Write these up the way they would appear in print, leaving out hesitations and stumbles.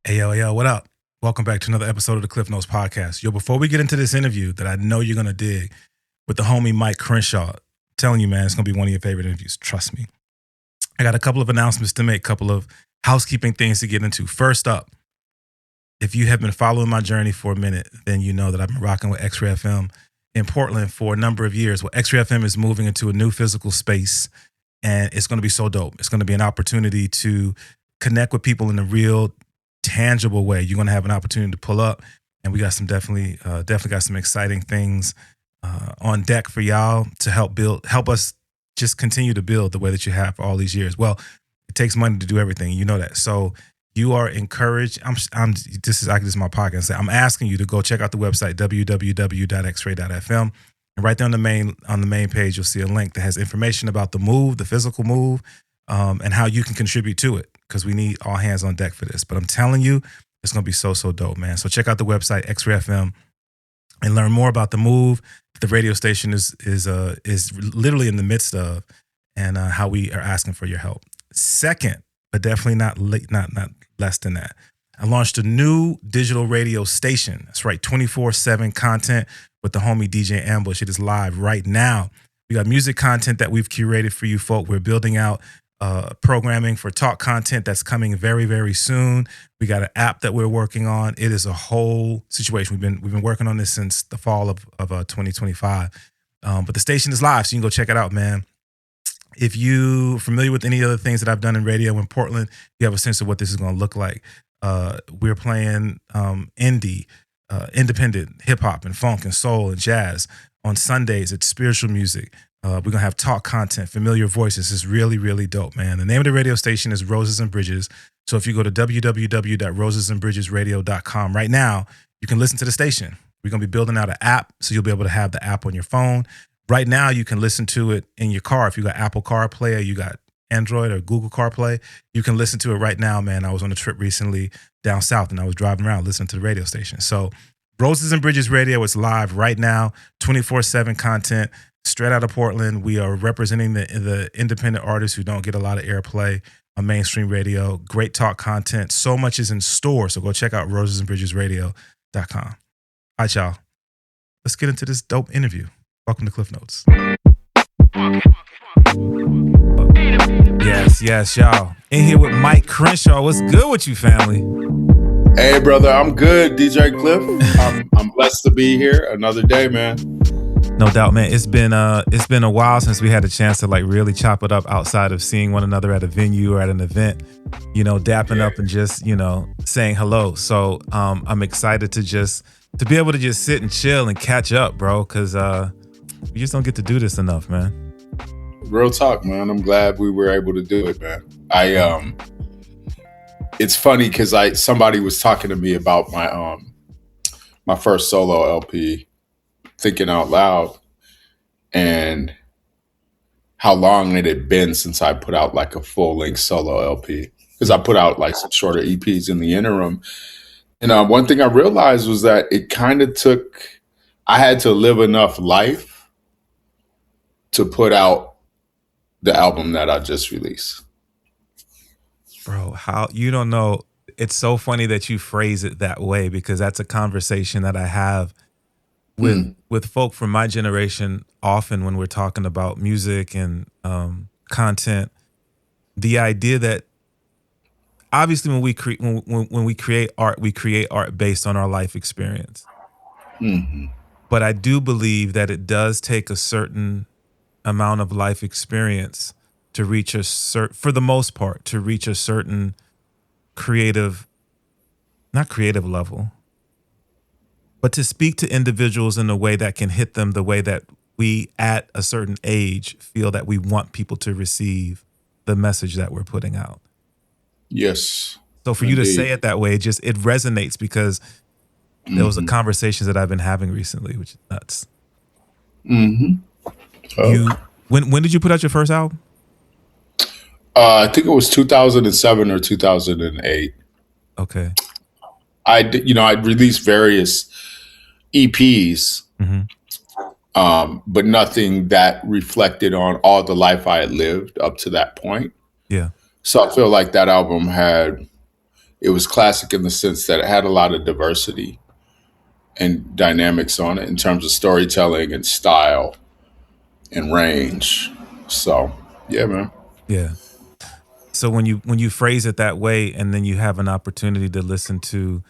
Yo, what up? Welcome back to another episode of the Klyph Notes podcast. Yo, before we get into this interview that I know you're going to dig with the homie Mic Crenshaw, I'm telling you, man, it's going to be one of your favorite interviews. Trust me. I got a couple of announcements to make, a couple of housekeeping things to get into. First up, if you have been following my journey for a minute, then you know that I've been rocking with X-Ray FM in Portland for a number of years. Well, X-Ray FM is moving into a new physical space, and it's going to be so dope. It's going to be an opportunity to connect with people in a real tangible way. You're going to have an opportunity to pull up, and we got some definitely got some exciting things on deck for y'all to help us just continue to build the way that you have for all these years. Well, it takes money to do everything. You know that. So you are encouraged. This is my podcast. I'm asking you to go check out the website, www.xray.fm. And right there on the main page, you'll see a link that has information about the move, the physical move, and how you can contribute to it, because we need all hands on deck for this. But I'm telling you, it's going to be so dope, man. So check out the website, X-Ray FM, and learn more about the move that the radio station is literally in the midst of, and how we are asking for your help. Second, but definitely not less than that, I launched a new digital radio station. That's right, 24/7 content with the homie DJ Ambush. It is live right now. We got music content that we've curated for you folk. We're building out programming for talk content that's coming very, very soon. We got an app that we're working on. It is a whole situation. We've been working on this since the fall of 2025. But the station is live, so you can go check it out, man. If you familiar with any other things that I've done in radio in Portland, you have a sense of what this is going to look like. We're playing indie, independent hip hop and funk and soul and jazz. On Sundays, it's spiritual music. We're going to have talk content, familiar voices. It's really, really dope, man. The name of the radio station is Roses and Bridges. So if you go to www.rosesandbridgesradio.com right now, you can listen to the station. We're going to be building out an app, so you'll be able to have the app on your phone. Right now, you can listen to it in your car. If you got Apple CarPlay or you got Android or Google CarPlay, you can listen to it right now, man. I was on a trip recently down south, and I was driving around listening to the radio station. So Roses and Bridges Radio is live right now, 24/7 content, straight out of Portland. We are representing the independent artists who don't get a lot of airplay on mainstream radio. Great talk content. So much is in store, so go check out rosesandbridgesradio.com. All right, y'all. Let's get into this dope interview. Welcome to Klyph Notes. Yes, y'all. In here with Mic Crenshaw. What's good with you, family? Hey, brother, I'm good, DJ Klyph. I'm blessed to be here another day, man. No doubt, man. It's been a while since we had a chance to like really chop it up outside of seeing one another at a venue or at an event, dapping up and just, saying hello. So I'm excited to be able to just sit and chill and catch up, bro, because we just don't get to do this enough, man. Real talk, man. I'm glad we were able to do it, man. It's funny because somebody was talking to me about my first solo LP, Thinking Out Loud, and how long it had been since I put out like a full-length solo LP, because I put out like some shorter EPs in the interim. And one thing I realized was that it kind of I had to live enough life to put out the album that I just released. Bro, how you don't know? It's so funny that you phrase it that way, because that's a conversation that I have with folk from my generation often when we're talking about music and content. The idea that obviously when we create art, we create art based on our life experience. Mm-hmm. But I do believe that it does take a certain amount of life experience to reach for the most part, to reach a certain not creative level, but to speak to individuals in a way that can hit them the way that we at a certain age feel that we want people to receive the message that we're putting out. Yes. So for indeed. You to say it that way, it resonates, because there was a conversations that I've been having recently, which is nuts. Mm-hmm. Oh. When did you put out your first album? I think it was 2007 or 2008. Okay. I released various EPs, but nothing that reflected on all the life I had lived up to that point. Yeah. So I feel like that album had it was classic in the sense that it had a lot of diversity and dynamics on it in terms of storytelling and style and range. So yeah, man. Yeah. So when you phrase it that way, and then you have an opportunity to listen to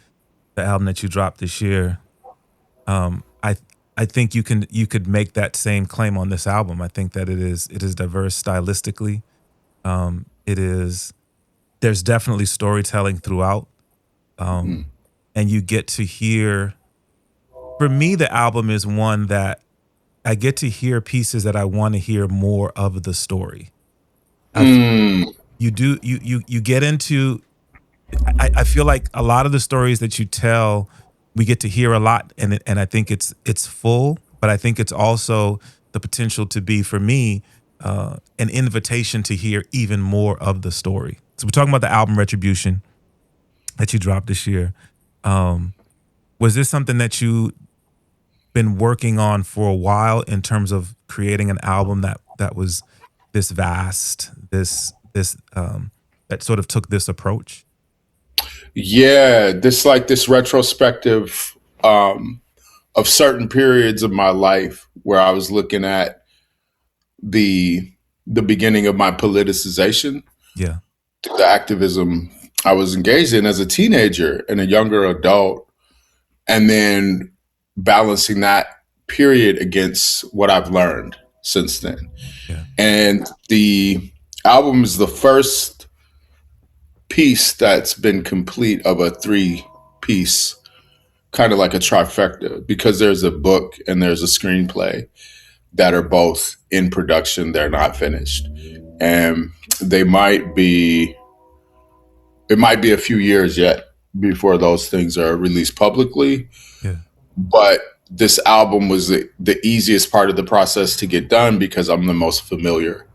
the album that you dropped this year, I think you could make that same claim on this album. I think that it is diverse stylistically. There's definitely storytelling throughout, and you get to hear. For me, the album is one that I get to hear pieces that I want to hear more of the story. You get into. I feel like a lot of the stories that you tell, we get to hear a lot, and I think it's full, but I think it's also the potential to be, for me, an invitation to hear even more of the story. So we're talking about the album Retribution that you dropped this year. Was this something that you been working on for a while in terms of creating an album that was this vast, this that sort of took this approach? Yeah, this retrospective of certain periods of my life where I was looking at the beginning of my politicization, Yeah. the activism I was engaged in as a teenager and a younger adult, and then balancing that period against what I've learned since then. Yeah. And the album is the first piece that's been complete of a 3-piece, kind of like a trifecta, because there's a book and there's a screenplay that are both in production. They're not finished, and it might be a few years yet before those things are released publicly. Yeah. But this album was the easiest part of the process to get done because I'm the most familiar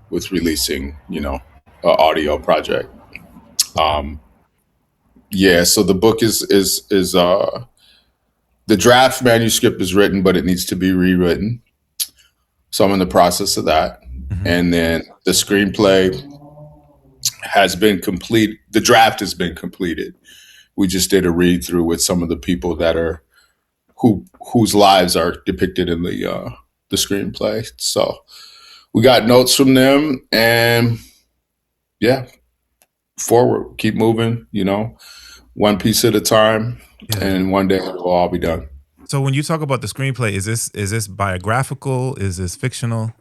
with releasing, an audio project. So the book is the draft manuscript is written, but it needs to be rewritten. So I'm in the process of that. Mm-hmm. And then the screenplay has been complete. The draft has been completed. We just did a read through with some of the people that are whose lives are depicted in the screenplay. So we got notes from them, and forward, keep moving, one piece at a time, and one day it'll all be done. So when you talk about the screenplay, is this biographical? Is this fictional?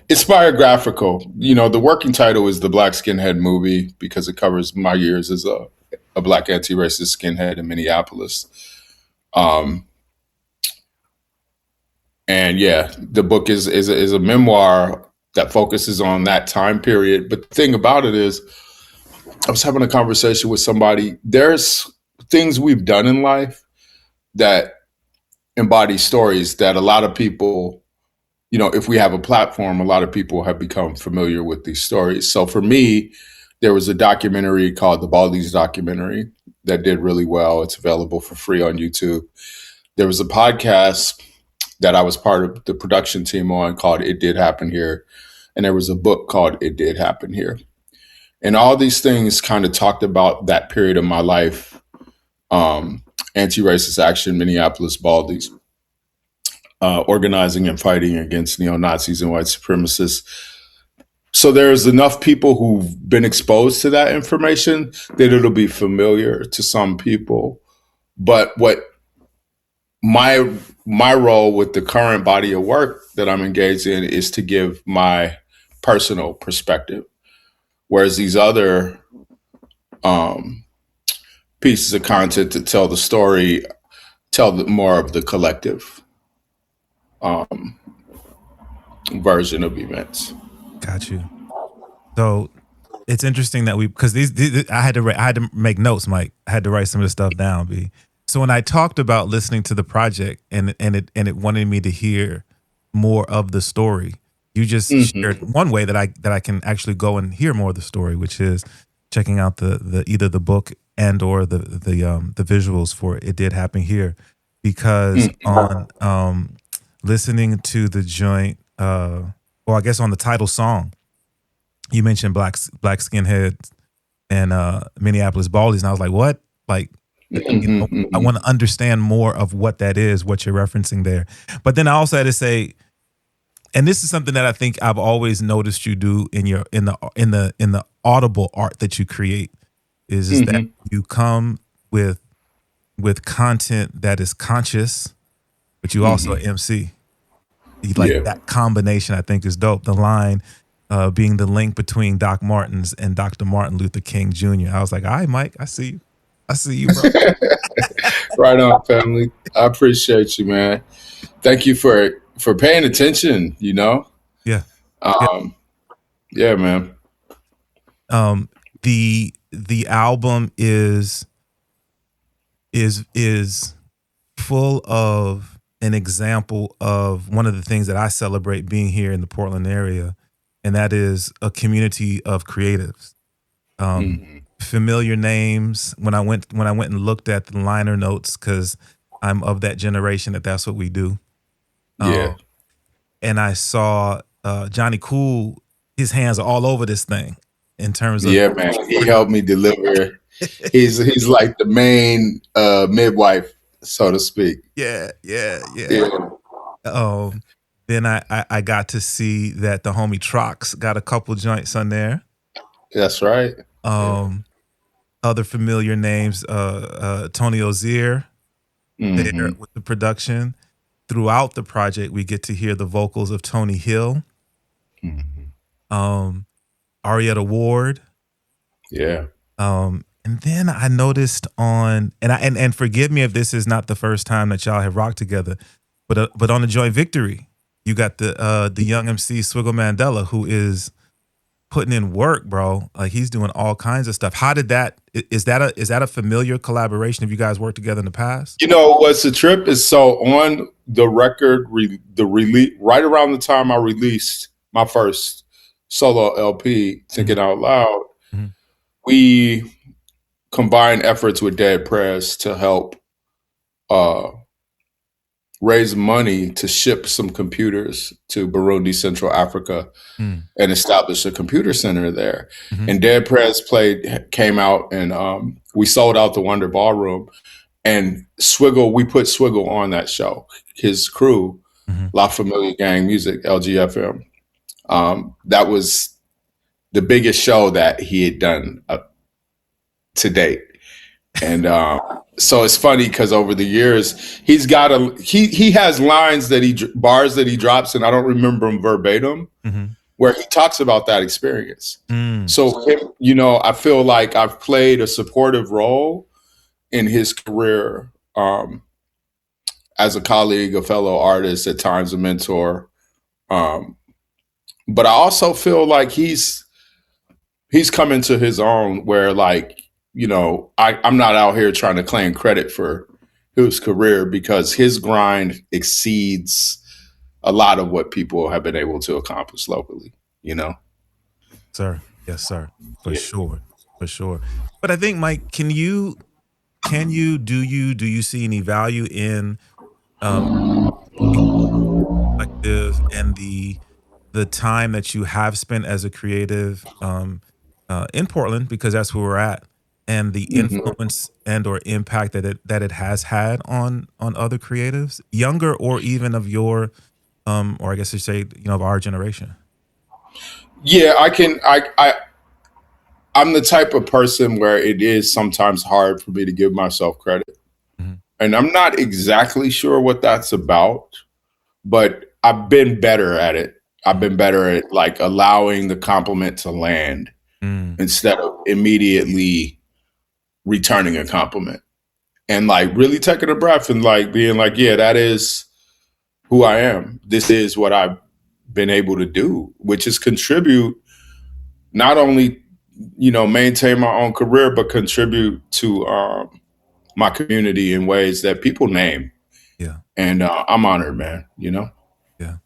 It's biographical. The working title is The Black Skinhead Movie because it covers my years as a black anti-racist skinhead in Minneapolis. The book is a memoir that focuses on that time period. But the thing about it is, I was having a conversation with somebody. There's things we've done in life that embody stories that a lot of people, if we have a platform, a lot of people have become familiar with these stories. So for me, there was a documentary called The Baldies Documentary that did really well. It's available for free on YouTube. There was a podcast that I was part of the production team on called It Did Happen Here. And there was a book called It Did Happen Here. And all these things kind of talked about that period of my life, anti-racist action, Minneapolis Baldies, organizing and fighting against neo-Nazis and white supremacists. So there's enough people who've been exposed to that information that it'll be familiar to some people. But what my role with the current body of work that I'm engaged in is to give my personal perspective. Whereas these other pieces of content that tell the story, tell more of the collective version of events. Got you. So it's interesting that because these I had to make notes, Mike. I had to write some of this stuff down, B. So when I talked about listening to the project and it wanted me to hear more of the story, you just shared one way that I can actually go and hear more of the story, which is checking out the either the book and or the visuals for It Did Happen Here, because on listening to the joint, I guess on the title song, you mentioned black skinheads and Minneapolis Baldies, and I was like, what? Like, you know, I want to understand more of what that is, what you're referencing there. But then I also had to say, and this is something that I think I've always noticed you do in the audible art that you create, is that you come with content that is conscious, but you also MC. Like that combination, I think, is dope. The line being the link between Doc Martens and Dr. Martin Luther King Jr. I was like, all right, Mike, I see you. I see you, bro. Right on, family. I appreciate you, man. Thank you for paying attention, you know? Yeah. Yeah, man. The album is full of an example of one of the things that I celebrate being here in the Portland area, and that is a community of creatives. Familiar names. When I went and looked at the liner notes, because I'm of that generation that's what we do. Yeah. And I saw Johnny Cool. His hands are all over this thing in terms of man. He helped me deliver. He's like the main midwife, so to speak. Yeah. Then I got to see that the homie Trox got a couple joints on there. That's right. Other familiar names, Tony Ozier there with the production. Throughout the project, we get to hear the vocals of Tony Hill, Arietta Ward. Yeah. And then I noticed and forgive me if this is not the first time that y'all have rocked together, but on the Joint Victory, you got the young MC Swiggle Mandela, who is putting in work, bro. Like, he's doing all kinds of stuff. How did that? Is that a familiar collaboration? Have you guys worked together in the past? You know what's the trip is, so on the record, the release right around the time I released my first solo LP, Thinking Out Loud, we combined efforts with Dead Prez to help raise money to ship some computers to Burundi, Central Africa, and establish a computer center there. And Dead Prez came out, and we sold out the Wonder Ballroom. And Swiggle, we put Swiggle on that show. His crew, La Familia Gang Music, LGFM. That was the biggest show that he had done to date. And so it's funny because over the years, he's got he has lines bars that he drops, and I don't remember them verbatim, where he talks about that experience. So, you know, I feel like I've played a supportive role in his career, as a colleague, a fellow artist, at times a mentor. But I also feel like he's come into his own, where, like, you know, I'm not out here trying to claim credit for his career, because his grind exceeds a lot of what people have been able to accomplish locally, you know? Sir. Yes, sir. For sure. But I think, Mike, do you see any value in collective and the time that you have spent as a creative in Portland, because that's where we're at, and the influence and or impact that it has had on other creatives, younger or even of your or I guess you say, you know, of our generation? Yeah, I'm the type of person where it is sometimes hard for me to give myself credit. And I'm not exactly sure what that's about, but I've been better at it. I've been better at, like, allowing the compliment to land instead of immediately returning a compliment, and, like, really taking a breath and, like, being like, yeah, that is who I am. This is what I've been able to do, which is contribute, not only, you know, maintain my own career, but contribute to my community in ways that people name. Yeah. And I'm honored, man, you know? Yeah.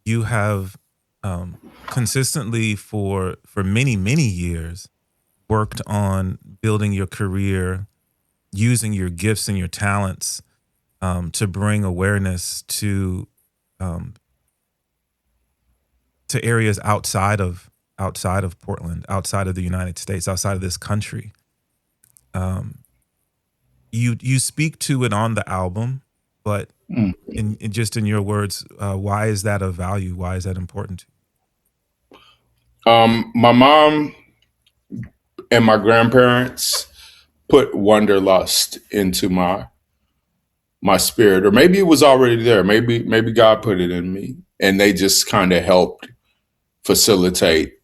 You have consistently for many, many years worked on building your career, using your gifts and your talents to bring awareness to areas outside of outside of Portland, outside of the United States, outside of this country. You speak to it on the album, but in just in your words, why is that of value? Why is that important to My mom and my grandparents put wanderlust into my spirit, or maybe it was already there. Maybe God put it in me, and they just kind of helped facilitate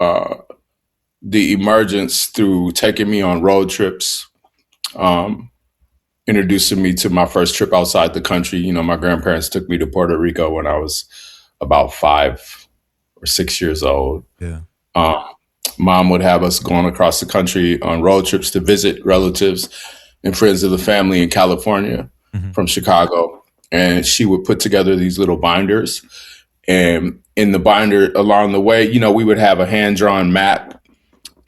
the emergence through taking me on road trips, introducing me to my first trip outside the country. You know, my grandparents took me to Puerto Rico when I was about 5 or 6 years old. Yeah. Mom would have us going across the country on road trips to visit relatives and friends of the family in California from Chicago. And she would put together these little binders. And in the binder along the way, you know, we would have a hand-drawn map,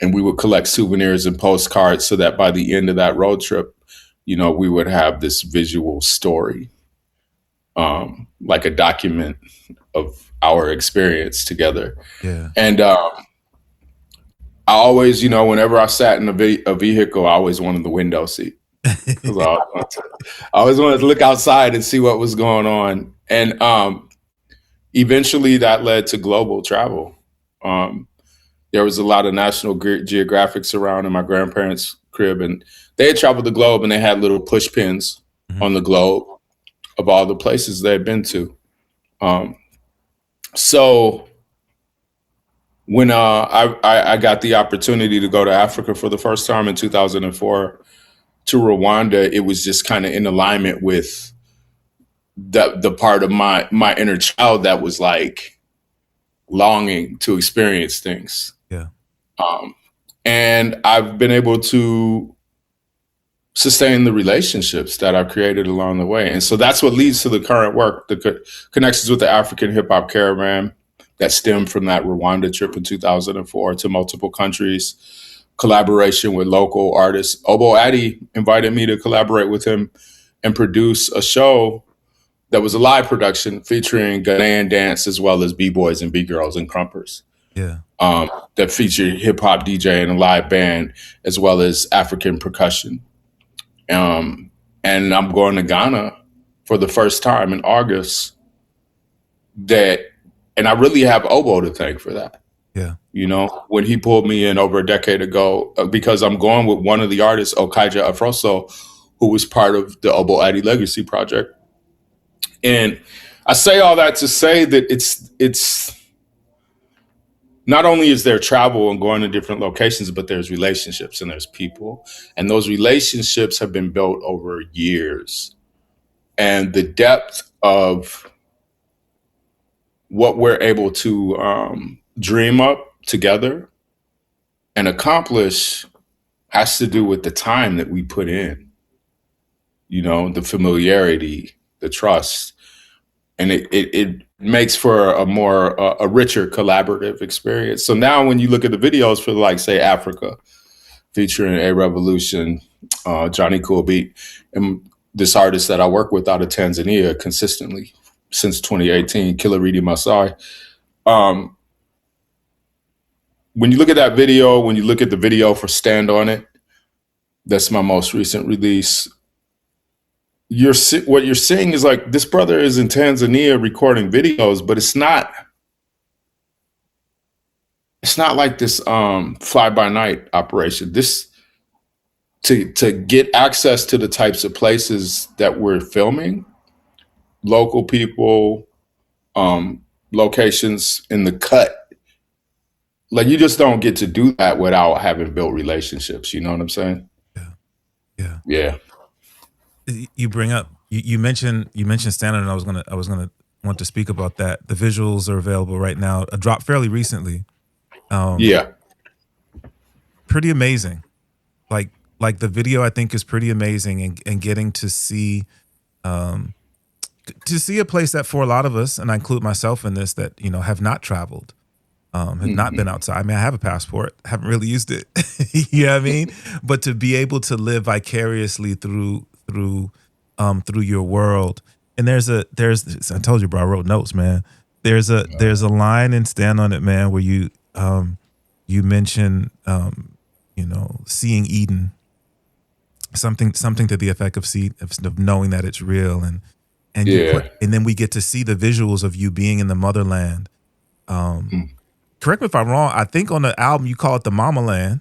and we would collect souvenirs and postcards so that by the end of that road trip, you know, we would have this visual story, like a document of our experience together. Yeah. And I always, you know, whenever I sat in a vehicle, I always wanted the window seat. Because I always wanted to look outside and see what was going on. And eventually that led to global travel. There was a lot of National Geographics around in my grandparents' crib, and they had traveled the globe, and they had little push pins on the globe of all the places they had been to. So when I got the opportunity to go to Africa for the first time in 2004 to Rwanda, it was just kind of in alignment with the part of my inner child that was like longing to experience things. Yeah. And I've been able to sustain the relationships that I've created along the way. And so that's what leads to the current work, the connections with the African Hip Hop Caravan that stemmed from that Rwanda trip in 2004 to multiple countries, collaboration with local artists. Obo Addy invited me to collaborate with him and produce a show that was a live production featuring Ghanaian dance as well as B-boys and B-girls and crumpers. Yeah. That featured hip-hop DJ and a live band as well as African percussion. And I'm going to Ghana for the first time in August. And I really have Obo to thank for that. Yeah. You know, when he pulled me in over a decade ago, because I'm going with one of the artists, Okaija Afroso, who was part of the Obo Addy Legacy Project. And I say all that to say that it's not only is there travel and going to different locations, but there's relationships and there's people. And those relationships have been built over years. And the depth of what we're able to dream up together and accomplish has to do with the time that we put in, you know, the familiarity, the trust. And it makes for a richer collaborative experience. So now when you look at the videos for, like, say, Africa, featuring A Revolution, Johnny Cool Beat, and this artist that I work with out of Tanzania consistently since 2018, Kilaridi Masai. When you look at that video, when you look at the video for Stand On It, that's my most recent release, what you're seeing is like this brother is in Tanzania recording videos, but it's not like this fly by night operation. This to get access to the types of places that we're filming, local people, locations in the cut. Like, you just don't get to do that without having built relationships. You know what I'm saying? Yeah. You bring up, you mentioned Standard, and I was gonna want to speak about that. The visuals are available right now. A drop fairly recently. Pretty amazing. Like the video, I think, is pretty amazing, and getting to see a place that for a lot of us, and I include myself in this, that, you know, have not traveled, have not been outside. I mean, I have a passport, haven't really used it. You know what I mean? But to be able to live vicariously through your world. And there's I told you, bro, I wrote notes, man. There's a line in Stand On It, man, where you You mentioned, seeing Eden, something to the effect of knowing that it's real, and and then we get to see the visuals of you being in the motherland. Correct me if I'm wrong. I think on the album you call it the Mama Land.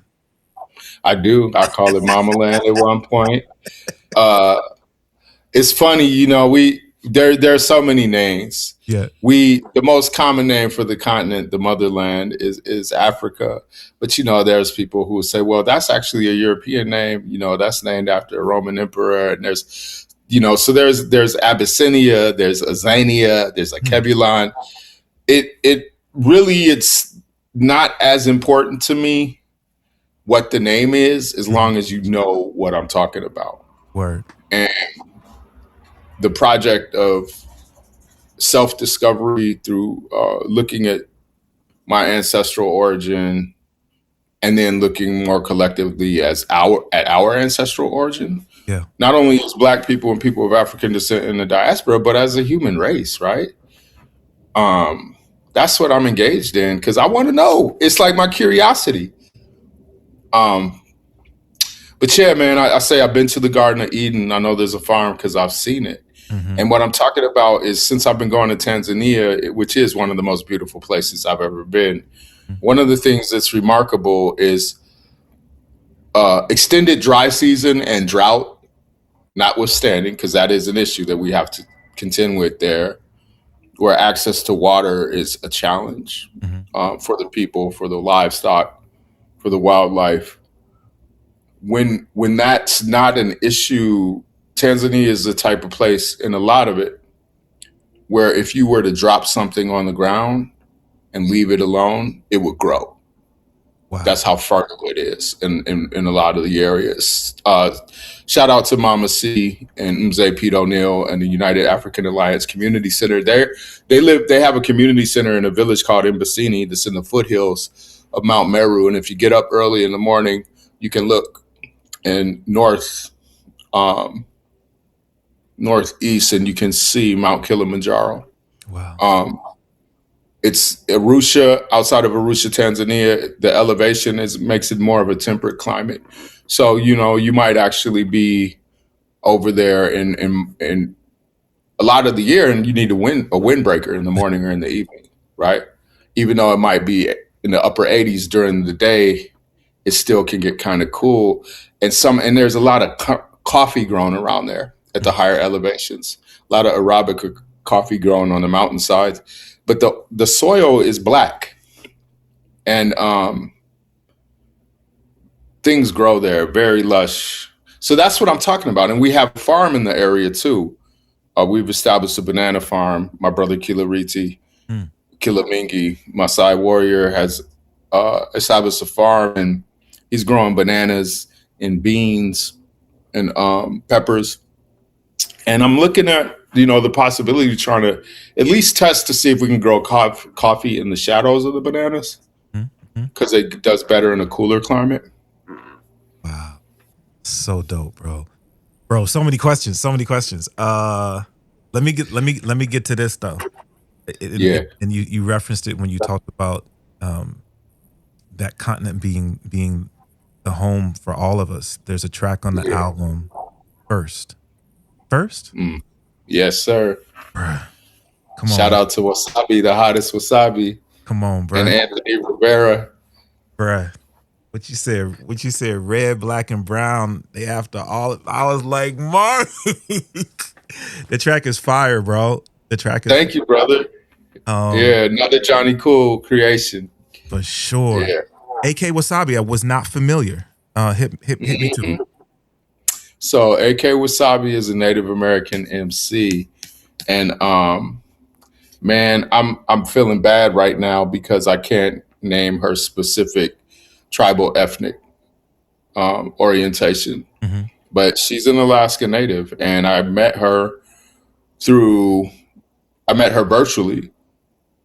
I do. I call it Mama Land at one point. It's funny, there are so many names. Yeah. The most common name for the continent, the motherland, is Africa. But there's people who say, well, that's actually a European name. That's named after a Roman emperor. And there's, so there's Abyssinia, there's Azania, there's Kebulon. It really, it's not as important to me what the name is, as long as you know what I'm talking about. Word. And the project of self-discovery through looking at my ancestral origin, and then looking more collectively at our ancestral origin. Yeah. Not only as Black people and people of African descent in the diaspora, but as a human race, right? That's what I'm engaged in, because I want to know. It's like my curiosity. But yeah, man, I say I've been to the Garden of Eden. I know there's a farm because I've seen it. Mm-hmm. And what I'm talking about is, since I've been going to Tanzania, which is one of the most beautiful places I've ever been, mm-hmm. one of the things that's remarkable is extended dry season and drought notwithstanding, because that is an issue that we have to contend with there, where access to water is a challenge mm-hmm. For the people, for the livestock, for the wildlife. When that's not an issue, Tanzania is the type of place, in a lot of it, where if you were to drop something on the ground and leave it alone, it would grow. Wow. That's how fertile it is in a lot of the areas. Shout out to Mama C and Mzee Pete O'Neill and the United African Alliance Community Center. They have a community center in a village called Mbasini that's in the foothills of Mount Meru. And if you get up early in the morning, you can look in northeast, and you can see Mount Kilimanjaro. Wow. It's Arusha, outside of Arusha, Tanzania. The elevation makes it more of a temperate climate. So, you might actually be over there in a lot of the year, and you need a windbreaker in the morning or in the evening, right? Even though it might be in the upper 80s during the day, it still can get kind of cool. And there's a lot of coffee grown around there at the higher elevations. A lot of Arabica coffee grown on the mountainsides, but the soil is Black, and things grow there, very lush. So that's what I'm talking about. And we have a farm in the area too. We've established a banana farm. My brother Kilariti, Kilamingi, Maasai warrior, has established a farm, and he's growing bananas and beans and peppers. And I'm looking at, the possibility of trying to at least test to see if we can grow coffee in the shadows of the bananas, because it does better in a cooler climate. Wow. So dope, bro. Bro, so many questions. Let me get to this though. And you referenced it when you talked about that continent being the home for all of us. There's a track on the album, First? Yes, sir. Bruh. Come on. Shout out to Wasabi, the hottest Wasabi. Come on, bro. And Anthony Rivera. Bruh. What you said, red, black, and brown. They after all. I was like, Mark. The track is fire, bro. Thank you, brother. Another Johnny Cool creation. For sure. Yeah. AK Wasabi, I was not familiar. Hit me too. So AK Wasabi is a Native American MC, and man, I'm feeling bad right now because I can't name her specific tribal ethnic orientation, but she's an Alaska Native, and I met her virtually,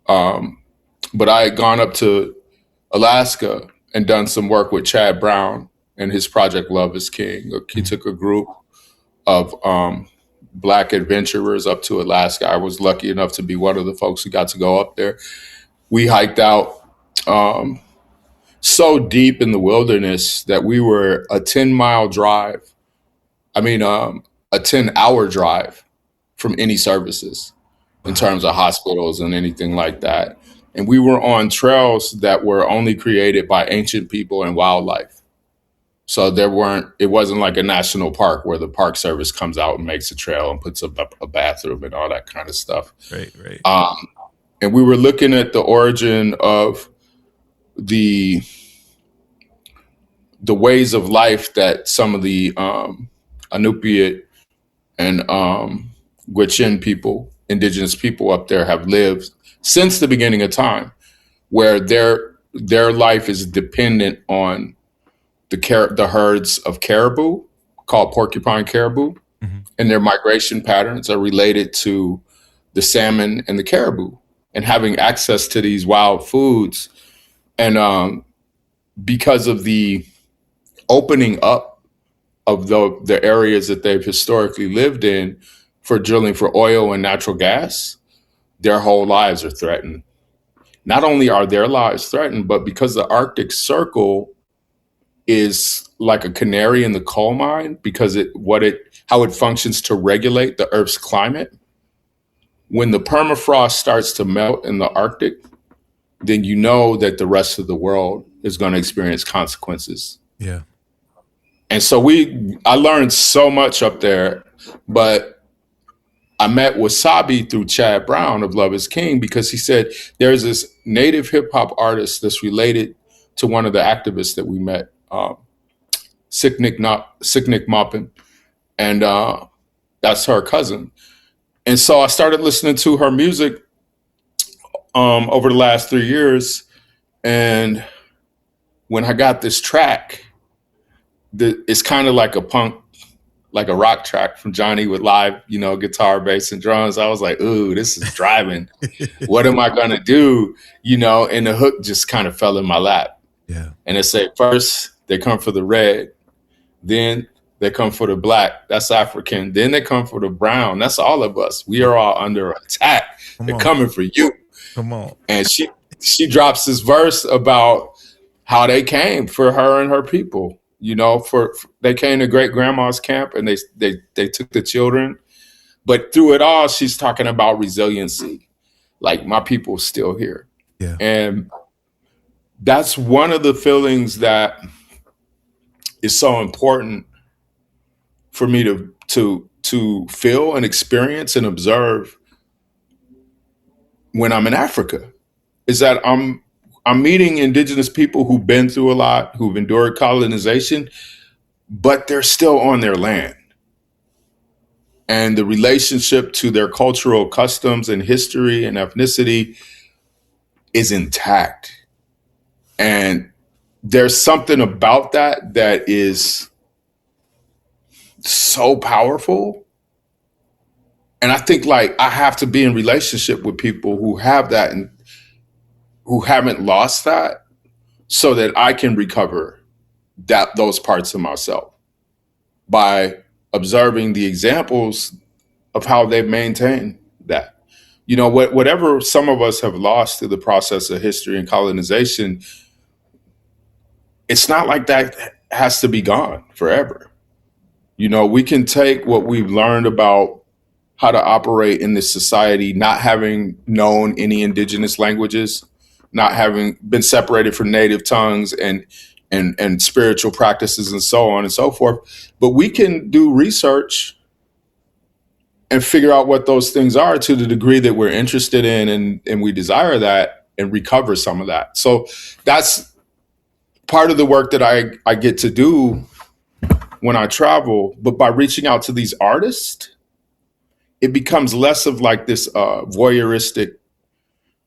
but I had gone up to Alaska and done some work with Chad Brown and his project Love is King. He took a group of Black adventurers up to Alaska. I was lucky enough to be one of the folks who got to go up there. We hiked out um, so deep in the wilderness that we were a 10-mile drive. I mean, a 10-hour drive from any services in terms of hospitals and anything like that. And we were on trails that were only created by ancient people and wildlife. So it wasn't like a national park where the Park Service comes out and makes a trail and puts up a bathroom and all that kind of stuff. Right. And we were looking at the origin of the ways of life that some of the Inupiat and Gwich'in people, indigenous people up there, have lived since the beginning of time, where their life is dependent on the herds of caribou, called porcupine caribou, and their migration patterns are related to the salmon and the caribou, and having access to these wild foods. And because of the opening up of the areas that they've historically lived in for drilling for oil and natural gas, their whole lives are threatened. Not only are their lives threatened, but because the Arctic Circle is like a canary in the coal mine, because how it functions to regulate the Earth's climate. When the permafrost starts to melt in the Arctic, then you know that the rest of the world is going to experience consequences. Yeah. And so I learned so much up there, but I met Wasabi through Chad Brown of Love is King, because he said there's this native hip hop artist that's related to one of the activists that we met, Sicknick Maupin, and that's her cousin. And so I started listening to her music over the last 3 years. And when I got this track, it's kind of like a rock track from Johnny with live, guitar, bass, and drums. I was like, ooh, this is driving. What am I going to do? And the hook just kind of fell in my lap. Yeah. And it said, first, they come for the red. Then they come for the black. That's African. Then they come for the brown. That's all of us. We are all under attack. They're coming for you. Come on. And she drops this verse about how they came for her and her people. They came to great grandma's camp and they took the children. But through it all, she's talking about resiliency. Like, my people's still here. Yeah. And that's one of the feelings that is so important for me to feel and experience and observe when I'm in Africa, is that I'm meeting indigenous people who've been through a lot, who've endured colonization, but they're still on their land. And the relationship to their cultural customs and history and ethnicity is intact. And there's something about that is so powerful. And I think, like, I have to be in relationship with people who have that and who haven't lost that, so that I can recover those parts of myself by observing the examples of how they've maintained that. Whatever some of us have lost through the process of history and colonization, it's not like that has to be gone forever. We can take what we've learned about how to operate in this society, not having known any indigenous languages, not having been separated from native tongues and spiritual practices and so on and so forth. But we can do research and figure out what those things are to the degree that we're interested in and we desire that, and recover some of that. So that's part of the work that I get to do when I travel. But by reaching out to these artists, it becomes less of like this voyeuristic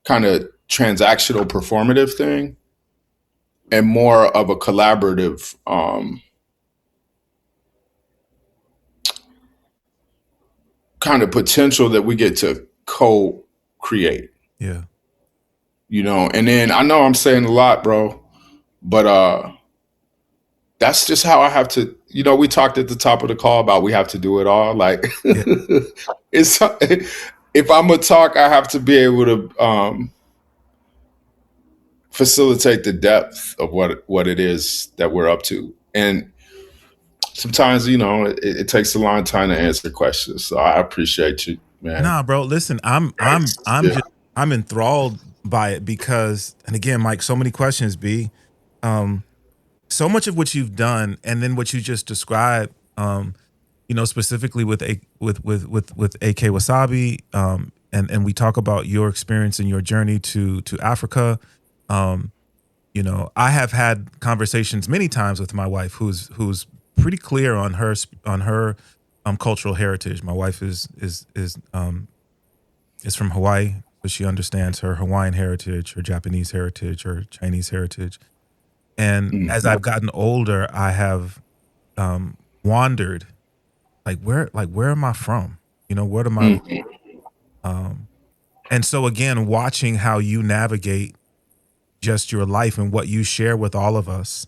kind of transactional performative thing, and more of a collaborative kind of potential that we get to co-create. Yeah. And then I know I'm saying a lot, bro, but that's just how I have to, we talked at the top of the call about we have to do it all. Like, yeah. If I'm gonna talk, I have to be able to facilitate the depth of what it is that we're up to. And sometimes, it takes a long time to answer questions. So I appreciate you, man. Nah, bro. Listen, I'm enthralled by it because, and again, Mike, so many questions, B. So much of what you've done, and then what you just described, specifically with AK Wasabi, and we talk about your experience and your journey to Africa. I have had conversations many times with my wife, who's pretty clear on her cultural heritage. My wife is from Hawaii, but she understands her Hawaiian heritage, her Japanese heritage, her Chinese heritage. And as I've gotten older, I have wandered, where am I from? What am I? And so again, watching how you navigate just your life and what you share with all of us.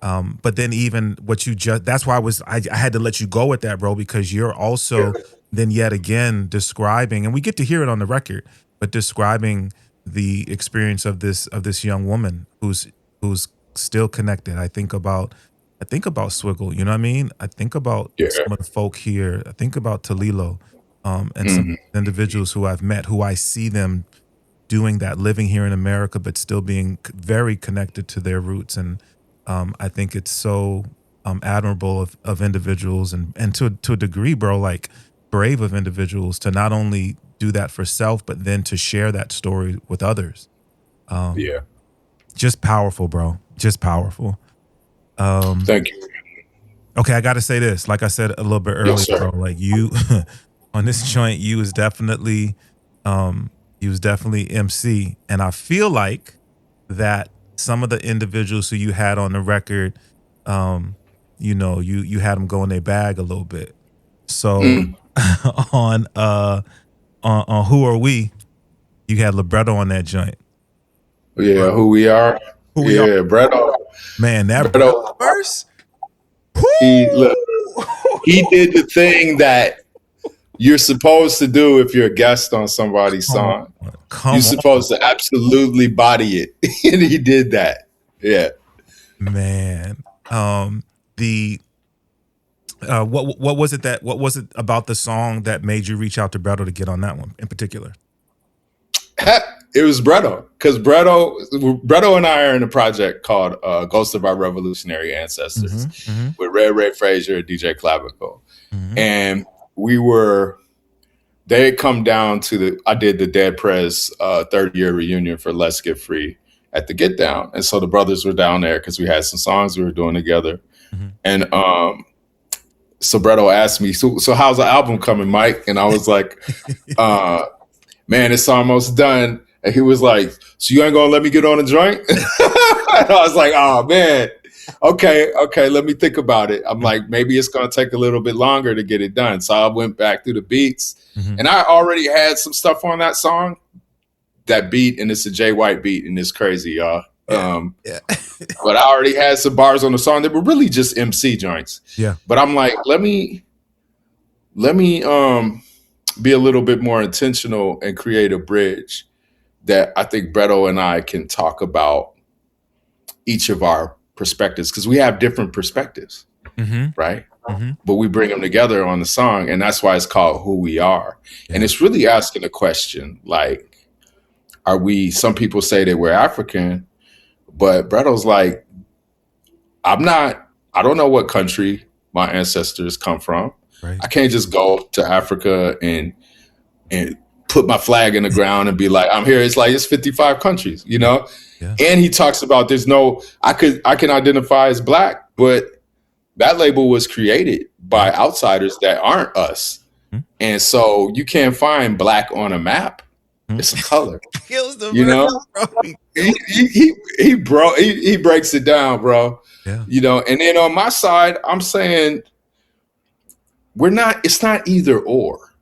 But then even what you that's why I had to let you go with that, bro, because you're also then yet again describing, and we get to hear it on the record, but describing the experience of this young woman who's still connected. I think about Swiggle, you know what I mean? I think about some of the folk here. I think about Talilo, and some individuals who I've met, who I see them doing that, living here in America, but still being very connected to their roots. And I think it's so admirable of individuals and to a degree, bro, brave of individuals to not only do that for self, but then to share that story with others. Just powerful, bro. Just powerful. Thank you. Okay, I got to say this. Like I said a little bit earlier, bro. You on this joint, you was definitely MC, and I feel like that some of the individuals who you had on the record, you had them go in their bag a little bit. So on Who Are We, you had libretto on that joint. Yeah, Who We Are. We Are. Bretto. Man, that Bretto verse. He did the thing that you're supposed to do if you're a guest on somebody's song. You're supposed to absolutely body it, and he did that. Yeah, man. What was it about the song that made you reach out to Bretto to get on that one in particular? It was Bretto, because Bretto and I are in a project called Ghost of Our Revolutionary Ancestors with Ray Frazier and DJ Klyph. And they had come down I did the Dead Prez 3rd year reunion for Let's Get Free at the Get Down. And so the brothers were down there because we had some songs we were doing together. And so Bretto asked me, so how's the album coming, Mike? And I was like, man, it's almost done. And he was like, so you ain't gonna let me get on a joint? And I was like, oh man, okay, let me think about it. I'm like, maybe it's gonna take a little bit longer to get it done. So I went back through the beats, and I already had some stuff on that song, that beat, and it's a Jay White beat, and it's crazy, y'all. But I already had some bars on the song that were really just MC joints. Yeah. But I'm like, let me be a little bit more intentional and create a bridge that I think Bretto and I can talk about each of our perspectives, because we have different perspectives, right? But we bring them together on the song, and that's why it's called Who We Are. And it's really asking a question, some people say that we're African, but Bretto's like, I don't know what country my ancestors come from. Right. I can't just go to Africa and put my flag in the ground and be like, I'm here. It's 55 countries, Yeah. And he talks about I can identify as Black, but that label was created by outsiders that aren't us. And so you can't find Black on a map. It's a color. He breaks it down, bro. Yeah. And then on my side, I'm saying it's not either or.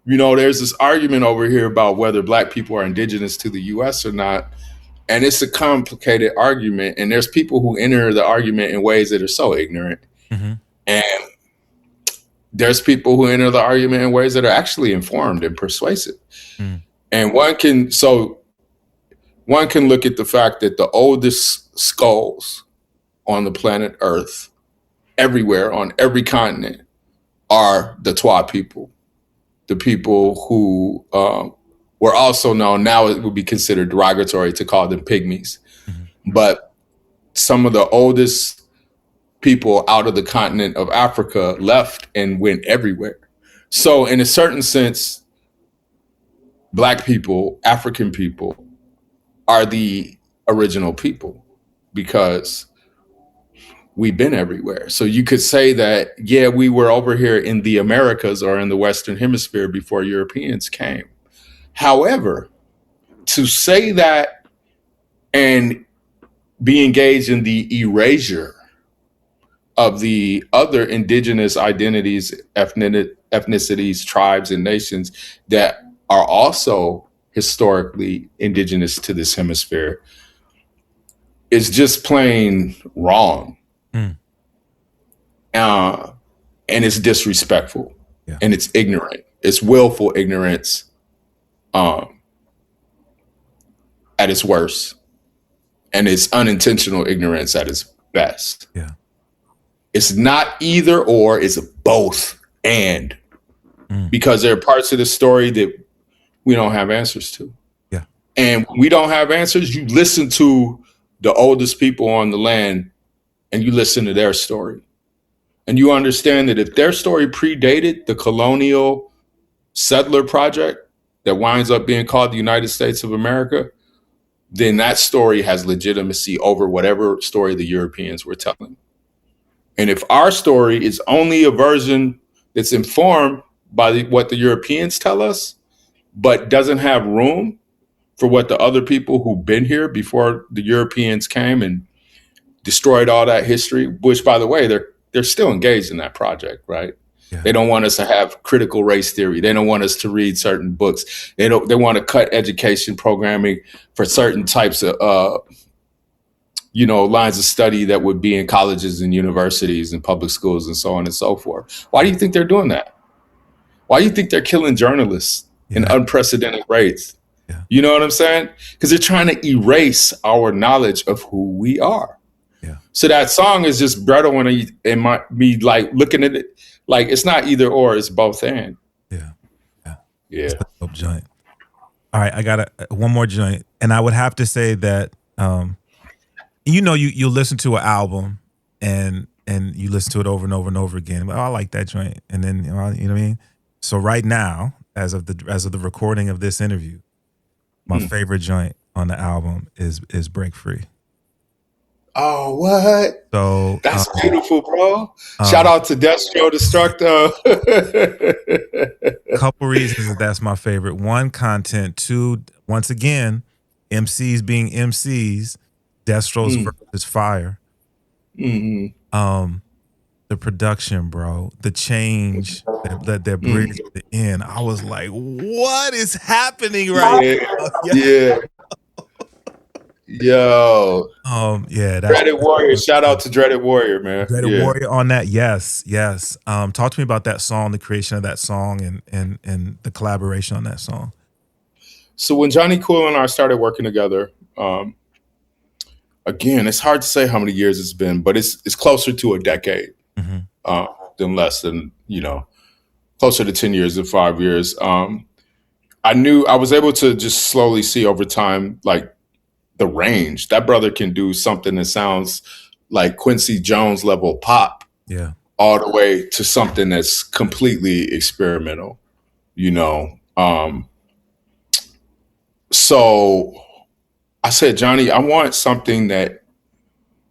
There's this argument over here about whether Black people are indigenous to the US or not. And it's a complicated argument. And there's people who enter the argument in ways that are so ignorant. And there's people who enter the argument in ways that are actually informed and persuasive. And one can look at the fact that the oldest skulls on the planet Earth, everywhere, on every continent, are the Twa people. The people who were also known, now it would be considered derogatory to call them pygmies. Mm-hmm. But some of the oldest people out of the continent of Africa left and went everywhere. So in a certain sense, Black people, African people, are the original people because we've been everywhere. So you could say that, yeah, we were over here in the Americas or in the Western Hemisphere before Europeans came. However, to say that and be engaged in the erasure of the other indigenous identities, ethnicities, tribes, and nations that are also historically indigenous to this hemisphere is just plain wrong. And it's disrespectful, and it's ignorant. It's willful ignorance at its worst, and it's unintentional ignorance at its best. Yeah, it's not either or; it's both and, because there are parts of the story that we don't have answers to. Yeah, and we don't have answers. You listen to the oldest people on the land, and you listen to their story. And you understand that if their story predated the colonial settler project that winds up being called the United States of America, then that story has legitimacy over whatever story the Europeans were telling. And if our story is only a version that's informed by what the Europeans tell us, but doesn't have room for what the other people who've been here before the Europeans came and destroyed all that history, which, by the way, they're still engaged in that project, right? Yeah. They don't want us to have critical race theory. They don't want us to read certain books. They want to cut education programming for certain types of, lines of study that would be in colleges and universities and public schools and so on and so forth. Why do you think they're doing that? Why do you think they're killing journalists in unprecedented rates? Yeah. You know what I'm saying? Because they're trying to erase our knowledge of who we are. Yeah. So that song is just brittle and me like looking at it like it's not either or, it's both and. Yeah. It's a dope joint. All right, I got one more joint, and I would have to say that you listen to an album and you listen to it over and over and over again. Oh, I like that joint, and then you know what I mean. So right now, as of the recording of this interview, my favorite joint on the album is Break Free. Oh, what? So that's beautiful, bro. Shout out to Destro Destructo. Couple reasons that's my favorite. One, content. Two, once again, MCs being MCs. Destro's verse is fire. Mm-hmm. The production, bro. The change that bridge at the end. I was like, what is happening right now? Yeah. Yo. That's Dreaded Warrior. Shout out to Dreaded Warrior, man. Dreaded Warrior on that. Yes. Talk to me about that song, the creation of that song, and the collaboration on that song. So when Johnny Cool and I started working together, again, it's hard to say how many years it's been, but it's closer to a decade than less than, closer to 10 years than 5 years. I was able to just slowly see over time, like, the range. That brother can do something that sounds like Quincy Jones level pop, all the way to something that's completely experimental, So I said, Johnny, I want something that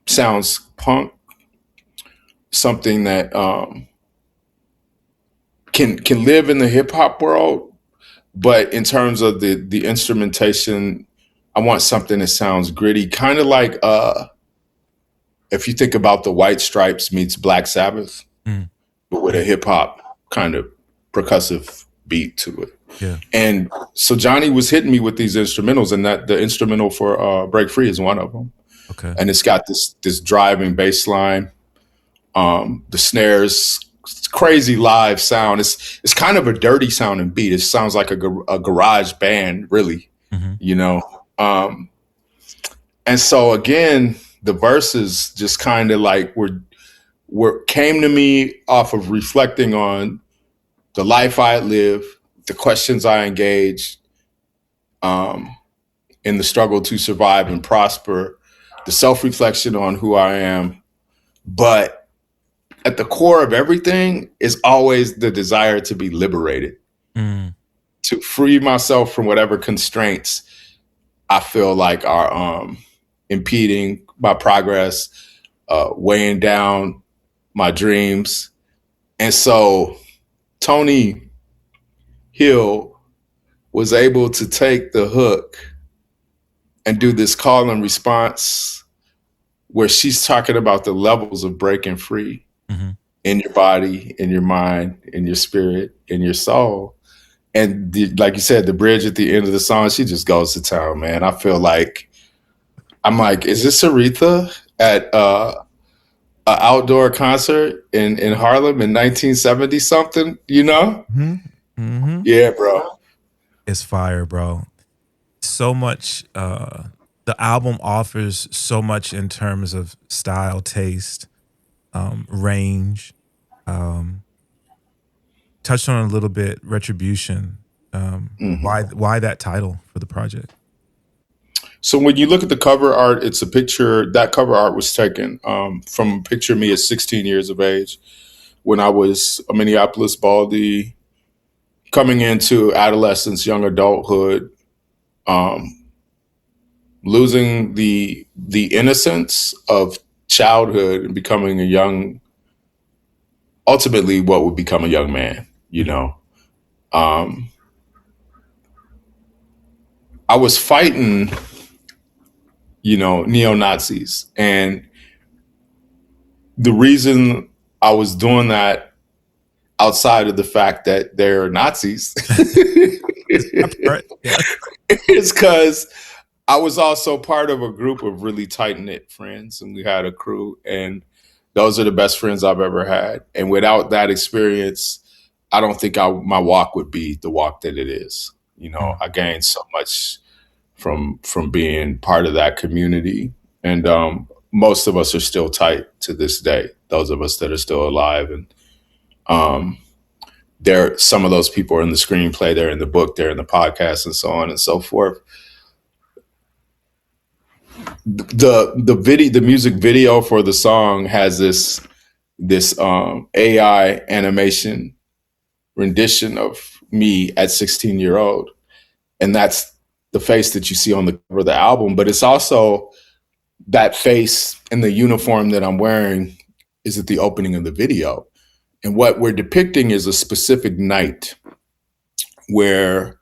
sounds punk, something that can live in the hip hop world, but in terms of the instrumentation, I want something that sounds gritty, kind of like if you think about the White Stripes meets Black Sabbath, but with a hip hop kind of percussive beat to it. Yeah. And so Johnny was hitting me with these instrumentals, and that the instrumental for Break Free is one of them. Okay. And it's got this driving bass line, the snares, crazy live sound. It's kind of a dirty sounding beat. It sounds like a garage band, really. And so again, the verses just kind of like were came to me off of reflecting on the life I had lived, the questions I engaged, in the struggle to survive and prosper, the self-reflection on who I am. But at the core of everything is always the desire to be liberated, to free myself from whatever constraints I feel like are impeding my progress, weighing down my dreams. And so Tony Hill was able to take the hook and do this call and response where she's talking about the levels of breaking free in your body, in your mind, in your spirit, in your soul. And like you said, the bridge at the end of the song, she just goes to town, man. I feel like, I'm like, is this Aretha at an outdoor concert in Harlem in 1970 something, you know? Yeah, bro. It's fire, bro. So much, the album offers so much in terms of style, taste, range. Touched on a little bit, Retribution. Why that title for the project? So when you look at the cover art, it's a picture. That cover art was taken from a picture of me at 16 years of age when I was a Minneapolis Baldy, coming into adolescence, young adulthood, losing the innocence of childhood and becoming a young, ultimately what would become a young man, you know. I was fighting, you know, neo-Nazis. And the reason I was doing that, outside of the fact that they're Nazis, is because I was also part of a group of really tight-knit friends, and we had a crew, and those are the best friends I've ever had. And without that experience, I don't think my walk would be the walk that it is. You know, I gained so much from being part of that community. And most of us are still tight to this day, those of us that are still alive. And some of those people are in the screenplay, they're in the book, they're in the podcast, and so on and so forth. The music video for the song has this AI animation rendition of me at 16-year-old. And that's the face that you see on the cover of the album. But it's also that face in the uniform that I'm wearing is at the opening of the video. And what we're depicting is a specific night where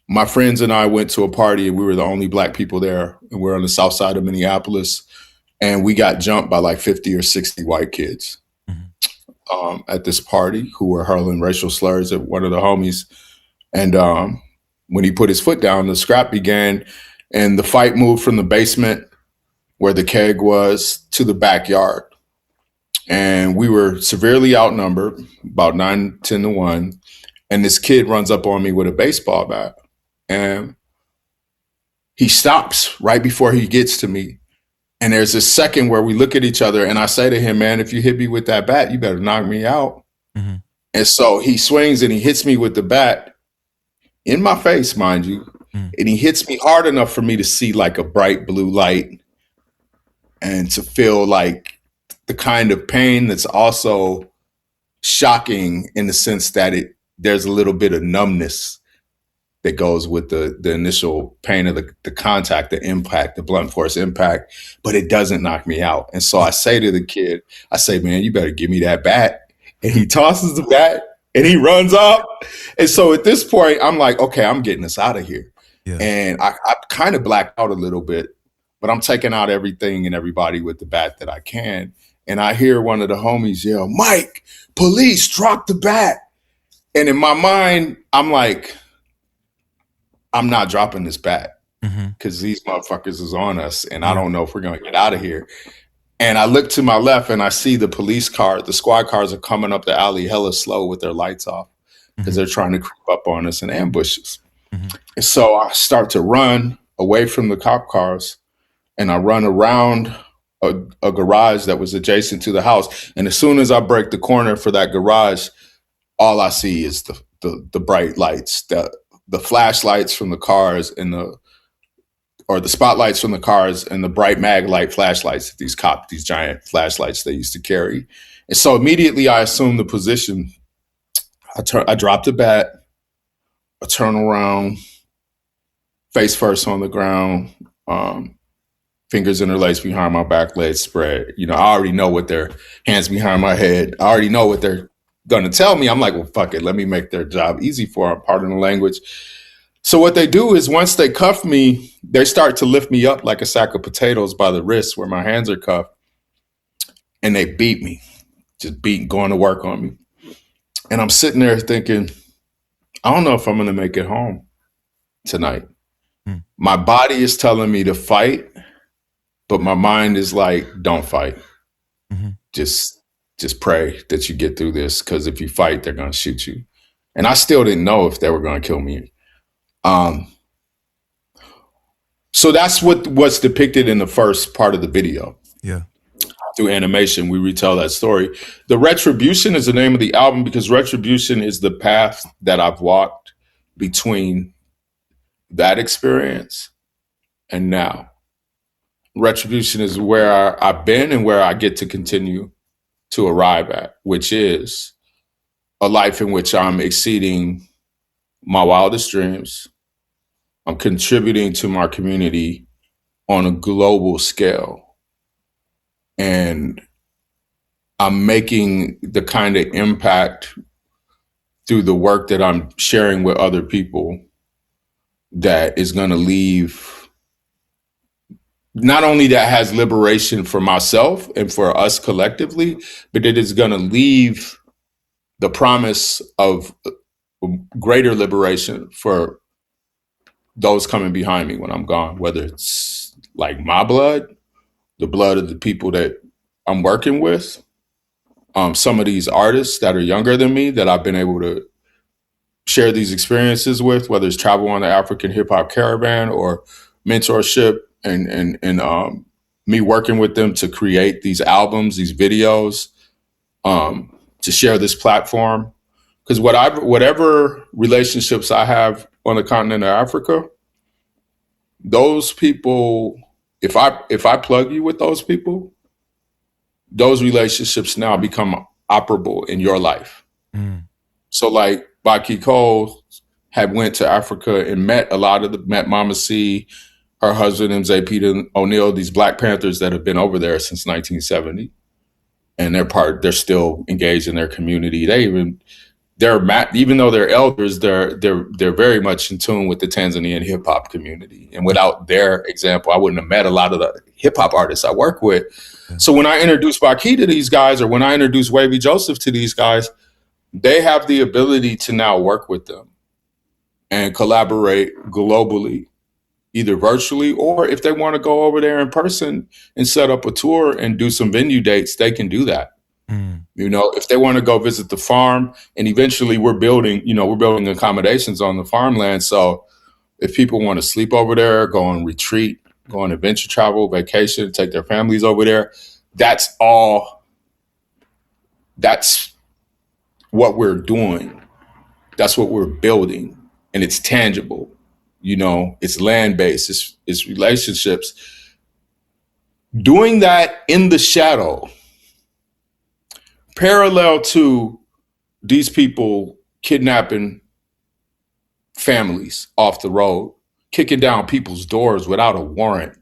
my friends and I went to a party, and we were the only Black people there. And we're on the south side of Minneapolis. And we got jumped by like 50 or 60 white kids at this party who were hurling racial slurs at one of the homies. And when he put his foot down, the scrap began, and the fight moved from the basement where the keg was to the backyard. And we were severely outnumbered, about 9-10 to 1. And this kid runs up on me with a baseball bat. And he stops right before he gets to me. And there's a second where we look at each other, and I say to him, man, if you hit me with that bat, you better knock me out. And so he swings and he hits me with the bat in my face, mind you. And he hits me hard enough for me to see like a bright blue light and to feel like the kind of pain that's also shocking in the sense that there's a little bit of numbness that goes with the initial pain of the contact, the impact, the blunt force impact, but it doesn't knock me out. And so I say to the kid, I say, man, you better give me that bat. And he tosses the bat and he runs up. And so at this point, I'm like, okay, I'm getting us out of here. Yeah. And I kind of blacked out a little bit, but I'm taking out everything and everybody with the bat that I can. And I hear one of the homies yell, Mike, police, drop the bat. And in my mind, I'm like, I'm not dropping this bat because these motherfuckers is on us and I don't know if we're going to get out of here. And I look to my left and I see the police car, the squad cars are coming up the alley hella slow with their lights off because they're trying to creep up on us and ambush us. And so I start to run away from the cop cars and I run around a garage that was adjacent to the house. And as soon as I break the corner for that garage, all I see is the bright lights, the flashlights from the cars and the spotlights from the cars and the bright mag light flashlights that these giant flashlights they used to carry. And so immediately I assumed the position. I drop the bat, I turn around, face first on the ground, fingers interlaced behind my back, legs spread. I already know what their hands behind my head. I already know what they're going to tell me. I'm like, well, fuck it. Let me make their job easy for them, pardon the language. So what they do is once they cuff me, they start to lift me up like a sack of potatoes by the wrists where my hands are cuffed. And they beat me, going to work on me. And I'm sitting there thinking, I don't know if I'm going to make it home tonight. My body is telling me to fight, but my mind is like, don't fight. Just pray that you get through this, because if you fight, they're going to shoot you. And I still didn't know if they were going to kill me. So that's what's depicted in the first part of the video. Yeah. Through animation, we retell that story. The Retribution is the name of the album because Retribution is the path that I've walked between that experience and now. Retribution is where I've been and where I get to continue to arrive at, which is a life in which I'm exceeding my wildest dreams. I'm contributing to my community on a global scale. And I'm making the kind of impact through the work that I'm sharing with other people that is going to leave, not only that has liberation for myself and for us collectively, but it is going to leave the promise of greater liberation for those coming behind me when I'm gone, whether it's like my blood, the blood of the people that I'm working with, some of these artists that are younger than me that I've been able to share these experiences with, whether it's travel on the African hip hop caravan or mentorship and me working with them to create these albums, these videos, to share this platform. Because whatever relationships I have on the continent of Africa, those people, if I plug you with those people, those relationships now become operable in your life. So like Baki Cole had went to Africa and met Mama C, her husband MZ O'Neal, these Black Panthers that have been over there since 1970. And they're still engaged in their community. Even though they're elders, they're very much in tune with the Tanzanian hip hop community. And without their example, I wouldn't have met a lot of the hip hop artists I work with. Yeah. So when I introduce Baki to these guys, or when I introduce Wavy Joseph to these guys, they have the ability to now work with them and collaborate globally, either virtually, or if they want to go over there in person and set up a tour and do some venue dates, they can do that. If they want to go visit the farm, and eventually we're building accommodations on the farmland. So if people want to sleep over there, go on retreat, go on adventure travel, vacation, take their families over there, that's what we're doing. That's what we're building. And it's tangible. It's land-based, it's relationships. Doing that in the shadow, parallel to these people kidnapping families off the road, kicking down people's doors without a warrant,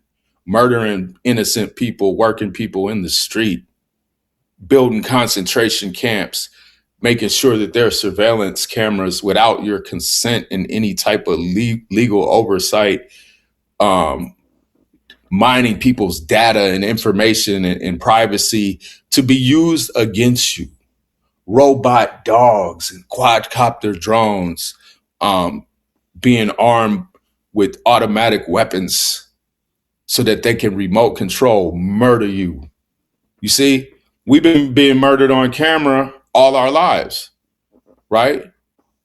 murdering innocent people, working people in the street, building concentration camps, making sure that there are surveillance cameras without your consent and any type of legal oversight, mining people's data and information and privacy to be used against you. Robot dogs and quadcopter drones, being armed with automatic weapons so that they can remote control, murder you. You see, we've been being murdered on camera all our lives, right?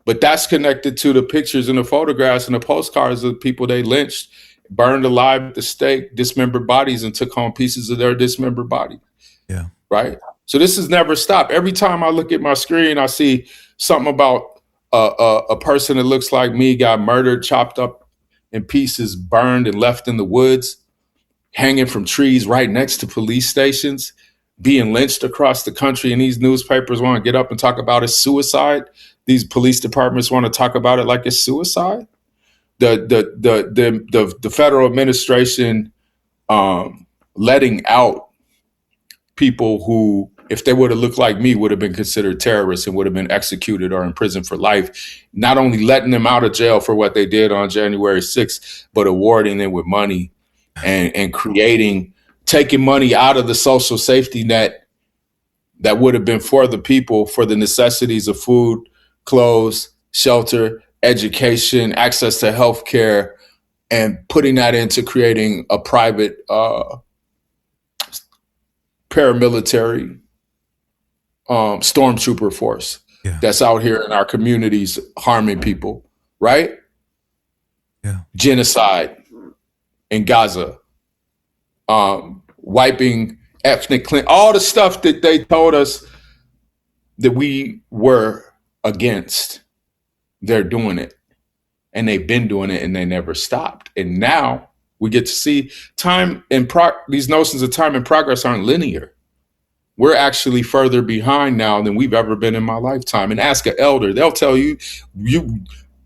But that's connected to the pictures and the photographs and the postcards of the people they lynched burned alive at the stake, dismembered bodies, and took home pieces of their dismembered body. Yeah. Right. So this has never stopped. Every time I look at my screen, I see something about a person that looks like me got murdered, chopped up in pieces, burned and left in the woods, hanging from trees right next to police stations, being lynched across the country. And these newspapers want to get up and talk about it suicide. These police departments want to talk about it like it's suicide. The federal administration letting out people who, if they would have looked like me, would have been considered terrorists and would have been executed or in prison for life. Not only letting them out of jail for what they did on January 6th, but awarding them with money and taking money out of the social safety net that would have been for the people, for the necessities of food, clothes, shelter, education, access to health care, and putting that into creating a private paramilitary stormtrooper force that's out here in our communities harming people, right? Yeah. Genocide in Gaza, wiping ethnic clean, all the stuff that they told us that we were against. They're doing it, and they've been doing it, and they never stopped. And now we get to see time and these notions of time and progress aren't linear. We're actually further behind now than we've ever been in my lifetime. And ask an elder, they'll tell you,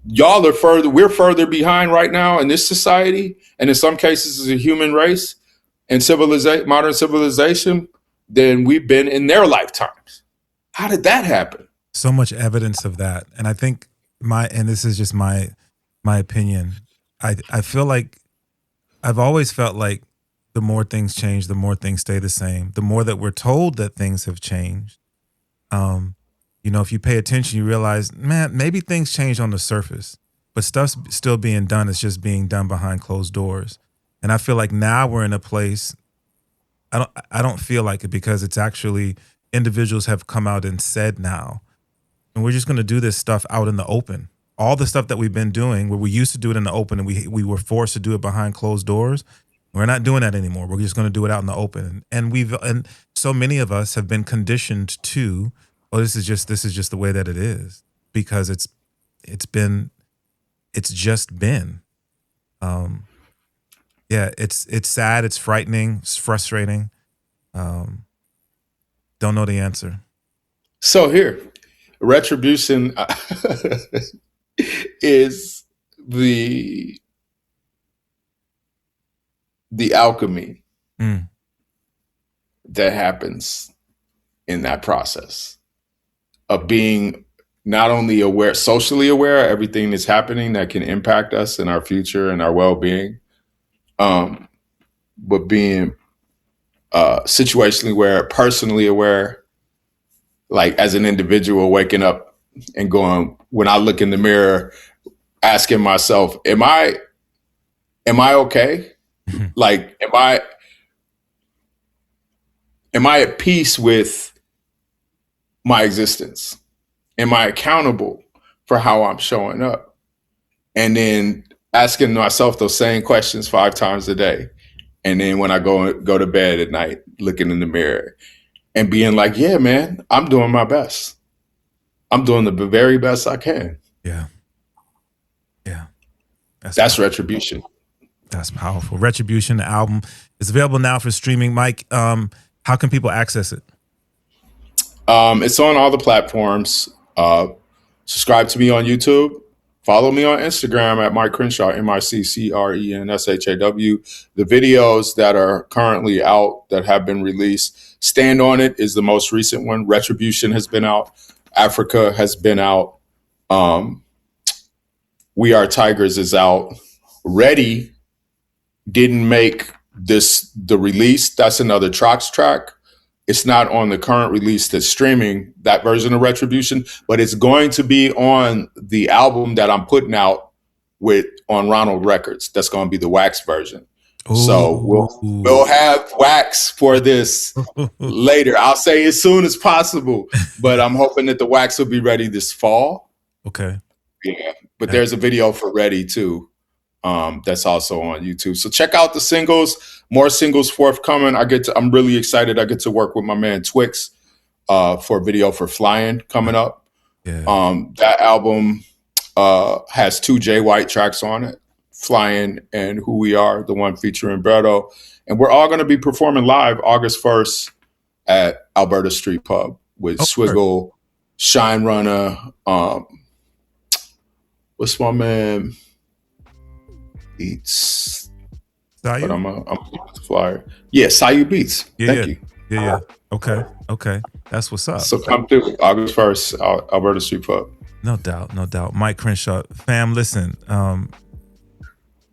y'all are further, we're further behind right now in this society, and in some cases as a human race and modern civilization, than we've been in their lifetimes. How did that happen? So much evidence of that. And I think and this is just my opinion, I feel like I've always felt like the more things change, the more things stay the same. The more that we're told that things have changed, if you pay attention, you realize, man, maybe things change on the surface, but stuff's still being done. It's just being done behind closed doors. And I feel like now we're in a place, I don't feel like it, because it's actually individuals have come out and said now, and we're just going to do this stuff out in the open. All the stuff that we've been doing, where we used to do it in the open and we were forced to do it behind closed doors, we're not doing that anymore. We're just going to do it out in the open. And so many of us have been conditioned to, this is just the way that it is, because it's just been. It's sad, it's frightening, it's frustrating. Don't know the answer. So here, retribution is the alchemy that happens in that process of being not only aware, socially aware of everything that's happening that can impact us in our future and our well-being, but being situationally aware, personally aware, like as an individual waking up and going, when I look in the mirror, asking myself, am I okay? Like, am I at peace with my existence? Am I accountable for how I'm showing up? And then asking myself those same questions 5 times a day. And then when I go to bed at night, looking in the mirror and being like, yeah, man, I'm doing my best. I'm doing the very best I can. Yeah. That's Retribution. That's powerful. Retribution, the album, is available now for streaming. Mike, how can people access it? It's on all the platforms. Subscribe to me on YouTube. Follow me on Instagram at Mic Crenshaw, MICCRENSHAW. The videos that are currently out that have been released, Stand On It is the most recent one. Retribution has been out. Africa has been out. We Are Tigers is out. Ready didn't make the release. That's another Trox track. It's not on the current release that's streaming, that version of Retribution, but it's going to be on the album that I'm putting out on Ronald Records. That's going to be the wax version. Ooh. So we'll have wax for this later. I'll say as soon as possible, but I'm hoping that the wax will be ready this fall. Okay. Yeah, but there's a video for Ready too. That's also on YouTube. So check out the singles. More singles forthcoming. I'm really excited. I get to work with my man Twix for a video for Flying coming up. Yeah. That album has 2 Jay White tracks on it, Flying and Who We Are, the one featuring Berto. And we're all going to be performing live August 1st at Alberta Street Pub with Swiggle, Shine Runner, what's my man? Beats. Sayu? But I'm the flyer. Yeah, Sayu Beats. Thank you. Yeah. Okay. That's what's up. So come through August 1st, Alberta Street Pub. No doubt. Mic Crenshaw, fam, listen.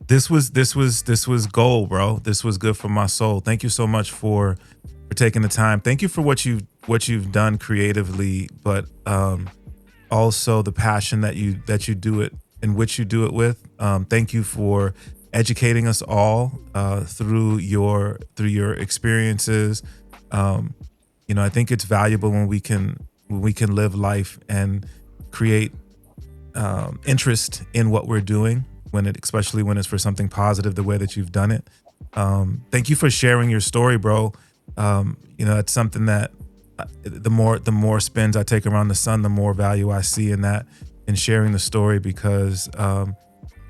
This was gold, bro. This was good for my soul. Thank you so much for taking the time. Thank you for what you've done creatively, but also the passion that you do it in which you do it with. Thank you for educating us all through your experiences. I think it's valuable when we can live life and create interest in what we're doing, especially when it's for something positive, the way that you've done it. Thank you for sharing your story, bro. It's something that the more spins I take around the sun, the more value I see in that, in sharing the story, because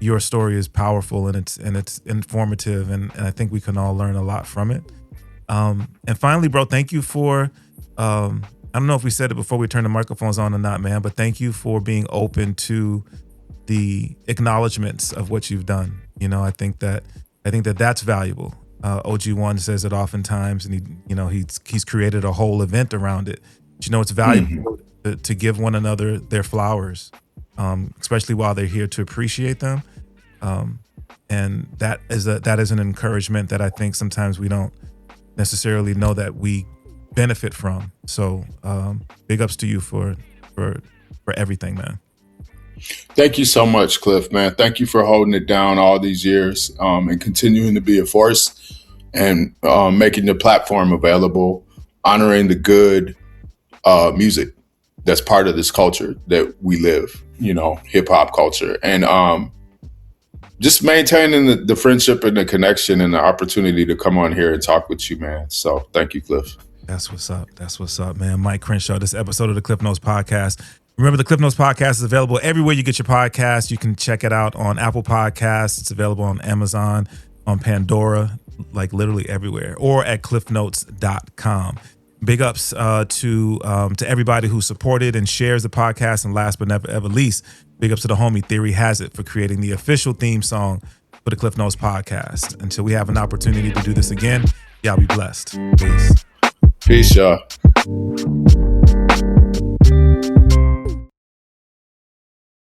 your story is powerful and it's informative, and I think we can all learn a lot from it. And finally, bro, thank you for I don't know if we said it before we turned the microphones on or not, man, but thank you for being open to the acknowledgments of what you've done. I think that's valuable. OG1 says it oftentimes, and he's created a whole event around it. But, it's valuable to give one another their flowers, especially while they're here, to appreciate them. And that is an encouragement that I think sometimes we don't necessarily know that we benefit from. So big ups to you for everything, man. Thank you so much, Klyph, man. Thank you for holding it down all these years, and continuing to be a force, and making the platform available, honoring the good music that's part of this culture that we live, hip hop culture, and just maintaining the friendship and the connection and the opportunity to come on here and talk with you, man. So thank you, Klyph. That's what's up, man. Mic Crenshaw, this episode of the Klyph Notes Podcast. Remember, the Klyph Notes Podcast is available everywhere you get your podcast. You can check it out on Apple Podcasts. It's available on Amazon, on Pandora, like literally everywhere, or at klyphnotes.com. Big ups to everybody who supported and shares the podcast. And last but never ever least, big ups to the homie Theory Hazit for creating the official theme song for the Klyph Notes Podcast. Until we have an opportunity to do this again, y'all be blessed. Peace. Peace, y'all.